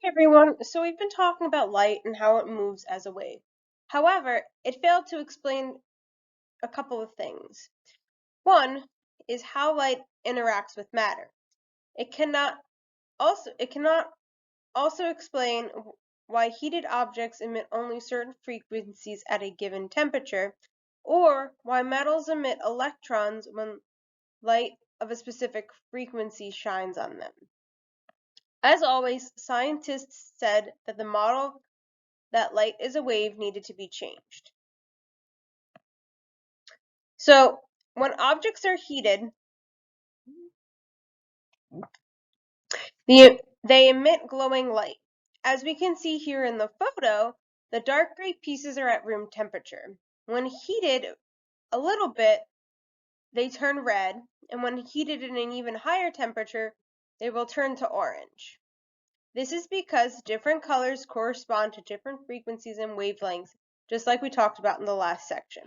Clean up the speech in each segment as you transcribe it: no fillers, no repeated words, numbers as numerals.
Hey everyone, so we've been talking about light and how it moves as a wave. However, it failed to explain a couple of things. One is how light interacts with matter. It cannot also explain why heated objects emit only certain frequencies at a given temperature, or why metals emit electrons when light of a specific frequency shines on them. As always, scientists said that the model that light is a wave needed to be changed. So when objects are heated, they emit glowing light. As we can see here in the photo, the dark gray pieces are at room temperature. When heated a little bit, they turn red, and when heated at an even higher temperature, they will turn to orange. This is because different colors correspond to different frequencies and wavelengths, just like we talked about in the last section.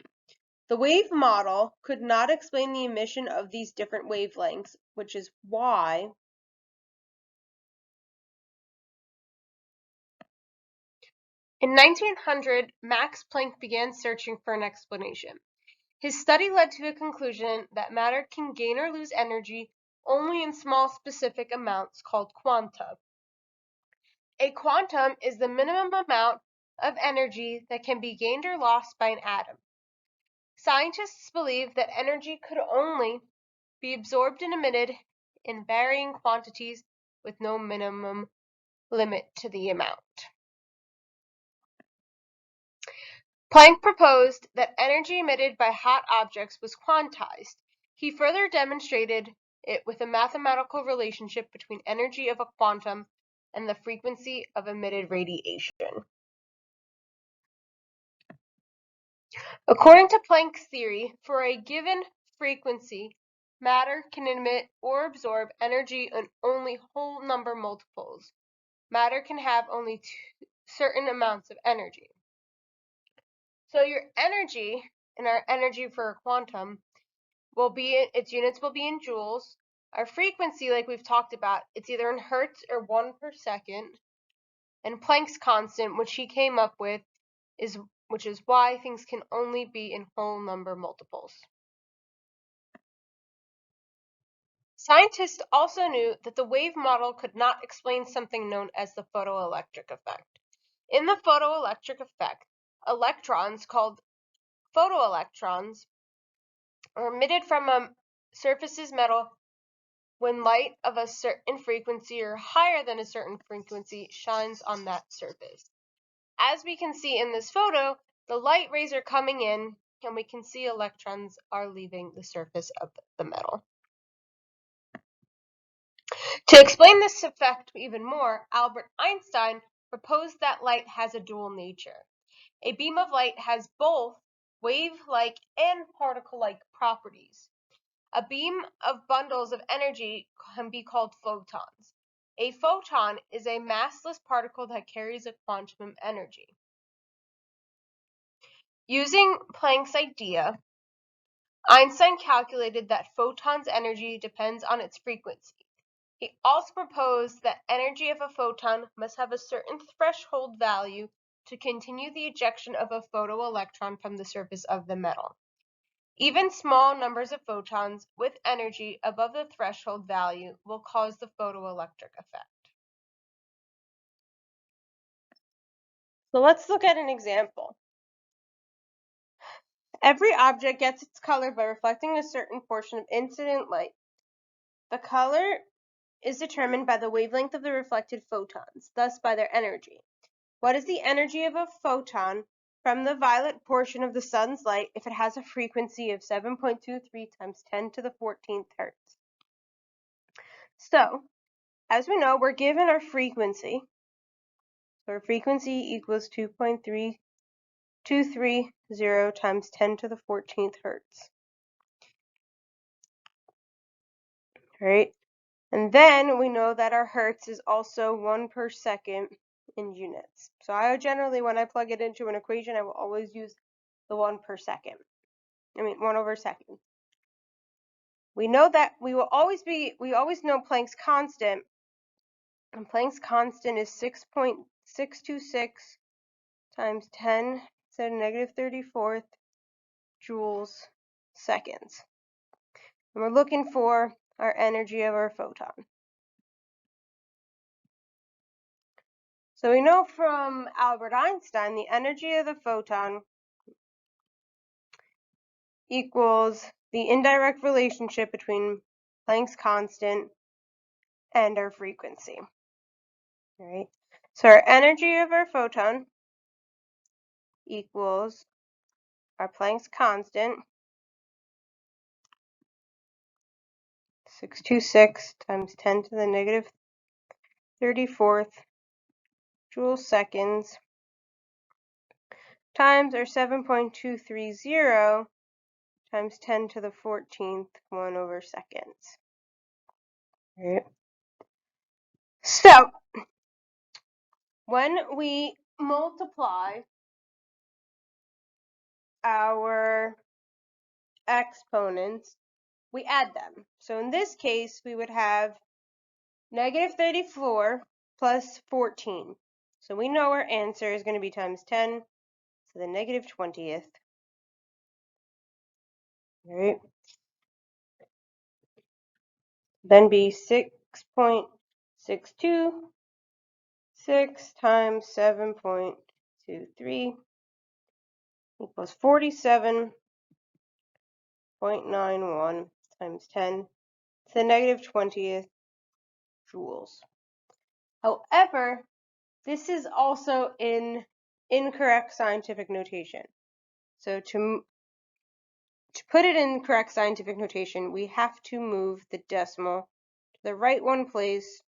The wave model could not explain the emission of these different wavelengths, which is why in 1900, Max Planck began searching for an explanation. His study led to a conclusion that matter can gain or lose energy only in small specific amounts called quanta. A quantum is the minimum amount of energy that can be gained or lost by an atom. Scientists believe that energy could only be absorbed and emitted in varying quantities with no minimum limit to the amount. Planck proposed that energy emitted by hot objects was quantized. He further demonstrated it with a mathematical relationship between energy of a quantum and the frequency of emitted radiation. According to Planck's theory, for a given frequency, matter can emit or absorb energy in only whole number multiples. Matter can have only certain amounts of energy. So your energy, and our energy for a quantum, will be, its units will be in joules. Our frequency, like we've talked about, it's either in hertz or 1 per second. And Planck's constant, which he came up with, which is why things can only be in whole number multiples. Scientists also knew that the wave model could not explain something known as the photoelectric effect. In the photoelectric effect, electrons called photoelectrons are emitted from a surface's metal when light of a certain frequency or higher than a certain frequency shines on that surface. As we can see in this photo, the light rays are coming in, and we can see electrons are leaving the surface of the metal. To explain this effect even more, Albert Einstein proposed that light has a dual nature. A beam of light has both wave-like and particle-like properties. A beam of bundles of energy can be called photons. A photon is a massless particle that carries a quantum energy. Using Planck's idea, Einstein calculated that photons' energy depends on its frequency. He also proposed that energy of a photon must have a certain threshold value to continue the ejection of a photoelectron from the surface of the metal. Even small numbers of photons with energy above the threshold value will cause the photoelectric effect. So let's look at an example. Every object gets its color by reflecting a certain portion of incident light. The color is determined by the wavelength of the reflected photons, thus by their energy. What is the energy of a photon from the violet portion of the sun's light if it has a frequency of 7.23 times 10 to the 14th hertz? So, as we know, we're given our frequency. So our frequency equals 2.3230 times 10 to the 14th hertz. Right? And then we know that our hertz is also 1 per second in units. So I generally, when I plug it into an equation, I will always use the 1 per second. 1 over second. We know that we always know Planck's constant And Planck's constant is 6.626 times 10 to the negative 34th joules seconds. And we're looking for our energy of our photon. So we know from Albert Einstein the energy of the photon equals the indirect relationship between Planck's constant and our frequency. All right. So our energy of our photon equals our Planck's constant, 626 times 10 to the negative 34th joule seconds, times our 7.230 times 10 to the 14th 1 over seconds. All right. So when we multiply our exponents, we add them. So in this case, we would have negative 34 plus 14. So we know our answer is going to be times 10 to the negative 20th. All right. Then be 6.626 times 7.23 equals 47.91 times 10 to the negative 20th joules. However, this is also in incorrect scientific notation. So to put it in correct scientific notation, we have to move the decimal to the right one place,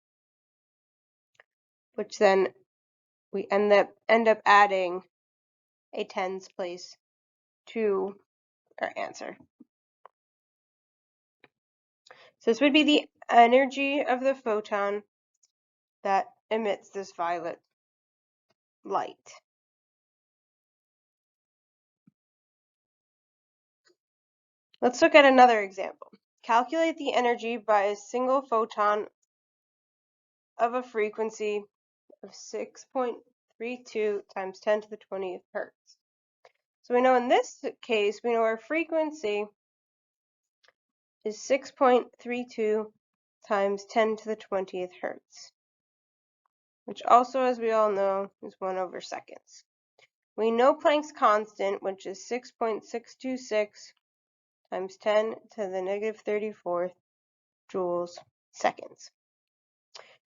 which then we end up adding a tens place to our answer. So this would be the energy of the photon that emits this violet light. Let's look at another example. Calculate the energy by a single photon of a frequency of 6.32 times 10 to the 20th hertz. So we know in this case, we know our frequency is 6.32 times 10 to the 20th hertz, which also, as we all know, is 1 over seconds. We know Planck's constant, which is 6.626 times 10 to the negative 34th joules seconds.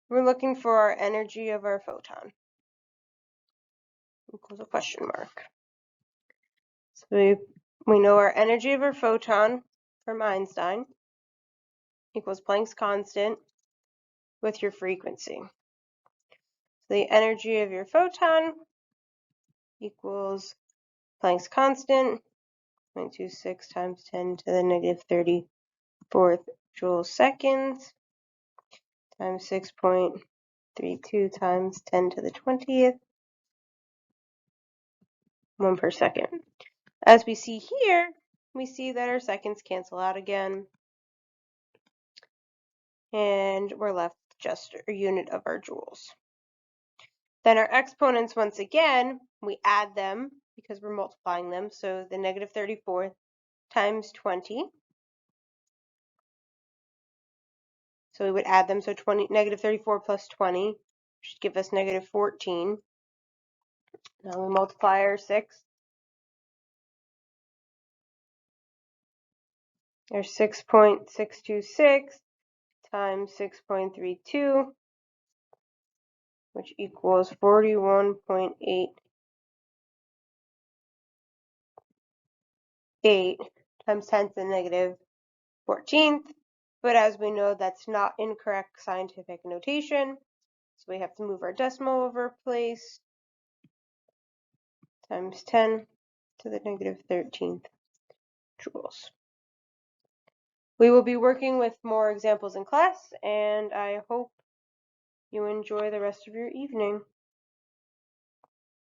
We're looking for our energy of our photon, equals a question mark. So we know our energy of our photon from Einstein equals Planck's constant with your frequency. So the energy of your photon equals Planck's constant, 0.26 times 10 to the negative 34th joules seconds, times 6.32 times 10 to the 20th, 1 per second. As we see here, we see that our seconds cancel out again, and we're left just a unit of our joules. Then our exponents, once again, we add them because we're multiplying them. So the negative 34th times 20. So we would add them. So negative 34 plus 20 should give us negative 14. Now we multiply our 6. Our 6.626 times 6.32, which equals 41.88 times 10 to the negative 14th. But as we know, that's not incorrect scientific notation. So we have to move our decimal over a place, times 10 to the negative 13th joules. We will be working with more examples in class, and I hope you enjoy the rest of your evening.